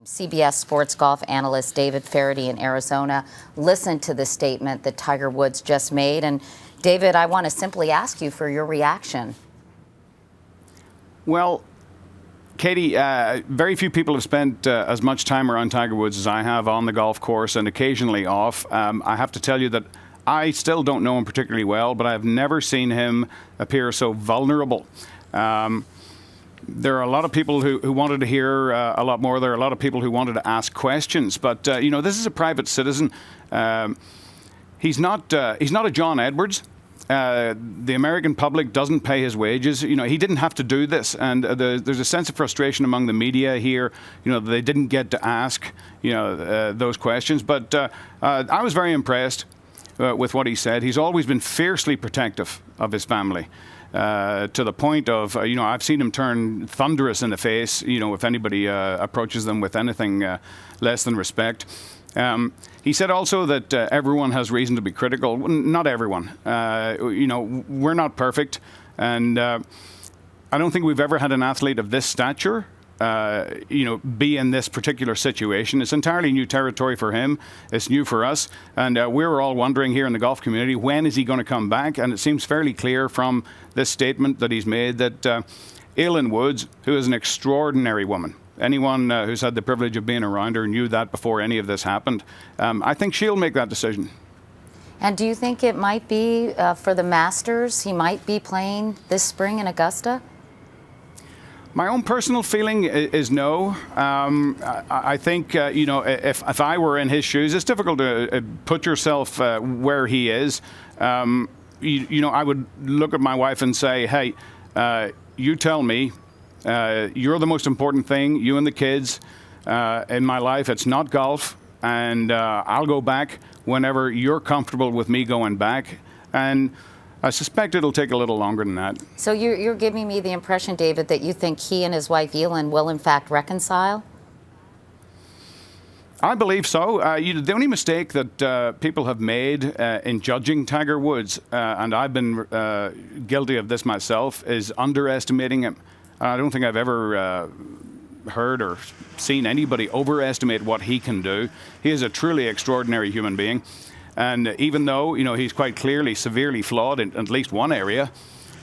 CBS Sports golf analyst David Feherty in Arizona listened to the statement that Tiger Woods just made. And David, I want to simply ask you for your reaction. Well, Katie, very few people have spent as much time around Tiger Woods as I have on the golf course and occasionally off. I have to tell you that I still don't know him particularly well, but I've never seen him appear so vulnerable. There are a lot of people who wanted to hear a lot more. There are a lot of people who wanted to ask questions. But, this is a private citizen. He's not a John Edwards. The American public doesn't pay his wages. He didn't have to do this. And there's a sense of frustration among the media here. They didn't get to ask, those questions. But I was very impressed with what he said. He's always been fiercely protective of his family. To the point of, I've seen him turn thunderous in the face, if anybody approaches them with anything less than respect. He said also that everyone has reason to be critical. Not everyone. We're not perfect. And I don't think we've ever had an athlete of this stature be in this particular situation. It's entirely new territory for him. It's new for us. And we were all wondering here in the golf community, when is he going to come back? And it seems fairly clear from this statement that he's made that Aileen Woods, who is an extraordinary woman, anyone who's had the privilege of being around her knew that before any of this happened. I think she'll make that decision. And do you think it might be for the Masters? He might be playing this spring in Augusta? My own personal feeling is no. I think, if I were in his shoes, it's difficult to put yourself where he is. I would look at my wife and say, hey, you tell me, you're the most important thing, you and the kids, in my life. It's not golf, and I'll go back whenever you're comfortable with me going back. And I suspect it'll take a little longer than that. So you're giving me the impression, David, that you think he and his wife, Aileen, will in fact reconcile? I believe so. The only mistake that people have made in judging Tiger Woods, and I've been guilty of this myself, is underestimating him. I don't think I've ever heard or seen anybody overestimate what he can do. He is a truly extraordinary human being. And even though, he's quite clearly severely flawed in at least one area,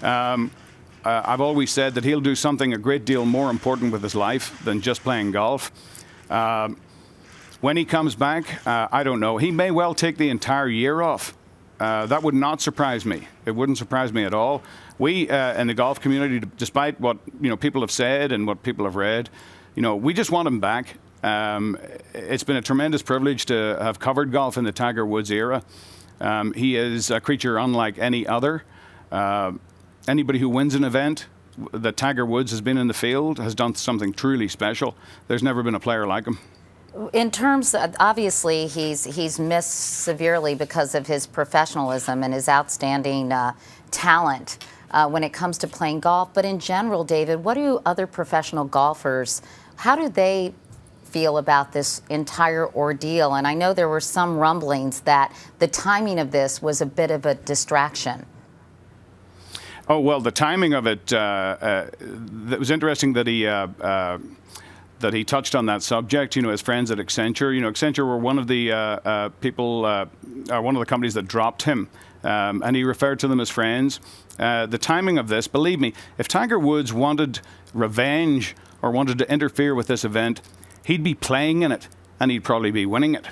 I've always said that he'll do something a great deal more important with his life than just playing golf. When he comes back, I don't know. He may well take the entire year off. That would not surprise me. It wouldn't surprise me at all. We, in the golf community, despite what people have said and what people have read, we just want him back. It's been a tremendous privilege to have covered golf in the Tiger Woods era. He is a creature unlike any other. Anybody who wins an event that Tiger Woods has been in the field has done something truly special. There's never been a player like him. In terms of, obviously, he's missed severely because of his professionalism and his outstanding talent when it comes to playing golf. But in general, David, what do other professional golfers, how do they feel about this entire ordeal? And I know there were some rumblings that the timing of this was a bit of a distraction. Oh, well, the timing of it, it was interesting that he touched on that subject. His friends at Accenture. Accenture were one of the people, one of the companies that dropped him, and he referred to them as friends. The timing of this, believe me, if Tiger Woods wanted revenge or wanted to interfere with this event, he'd be playing in it, and he'd probably be winning it.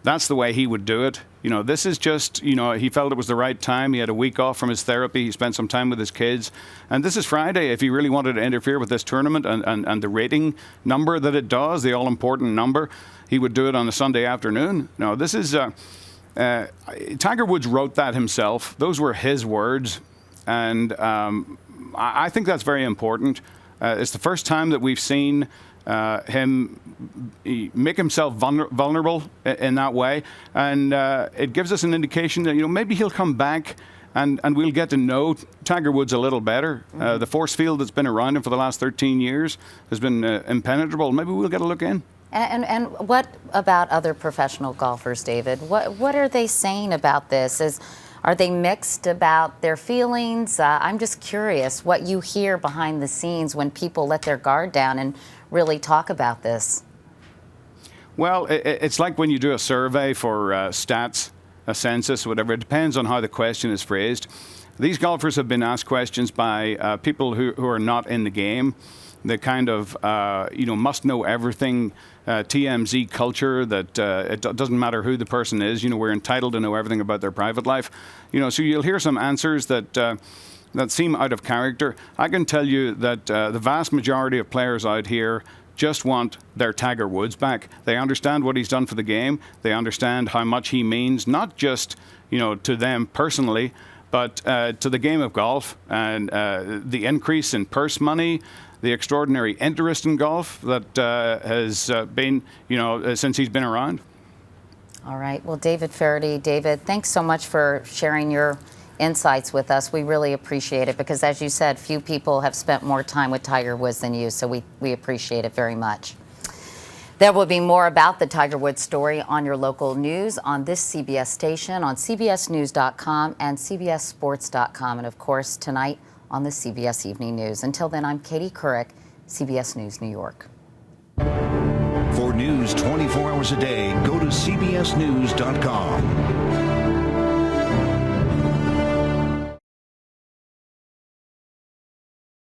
That's the way he would do it. This is just, he felt it was the right time. He had a week off from his therapy. He spent some time with his kids. And this is Friday. If he really wanted to interfere with this tournament and the rating number that it does, the all-important number, he would do it on a Sunday afternoon. No, this is, Tiger Woods wrote that himself. Those were his words. And I think that's very important. It's the first time that we've seen him make himself vulnerable in that way, and it gives us an indication that maybe he'll come back and we'll get to know Tiger Woods a little better. The force field that's been around him for the last 13 years has been impenetrable. Maybe we'll get a look in. And what about other professional golfers, David? What are they saying about this? Are they mixed about their feelings? I'm just curious what you hear behind the scenes when people let their guard down and really talk about this. Well, it's like when you do a survey for stats, a census, whatever. It depends on how the question is phrased. These golfers have been asked questions by people who are not in the game. The kind of must know everything TMZ culture that it doesn't matter who the person is. We're entitled to know everything about their private life. So you'll hear some answers that seem out of character. I can tell you that the vast majority of players out here just want their Tiger Woods back. They understand what he's done for the game. They understand how much he means, not just to them personally, but to the game of golf, and the increase in purse money, the extraordinary interest in golf that has been, since he's been around. All right. Well, David Feherty, David, thanks so much for sharing your insights with us. We really appreciate it because, as you said, few people have spent more time with Tiger Woods than you, so we appreciate it very much. There will be more about the Tiger Woods story on your local news on this CBS station, on cbsnews.com and cbssports.com, and of course tonight on the CBS Evening News. Until then, I'm Katie Couric, CBS News, New York. For news 24 hours a day, go to cbsnews.com.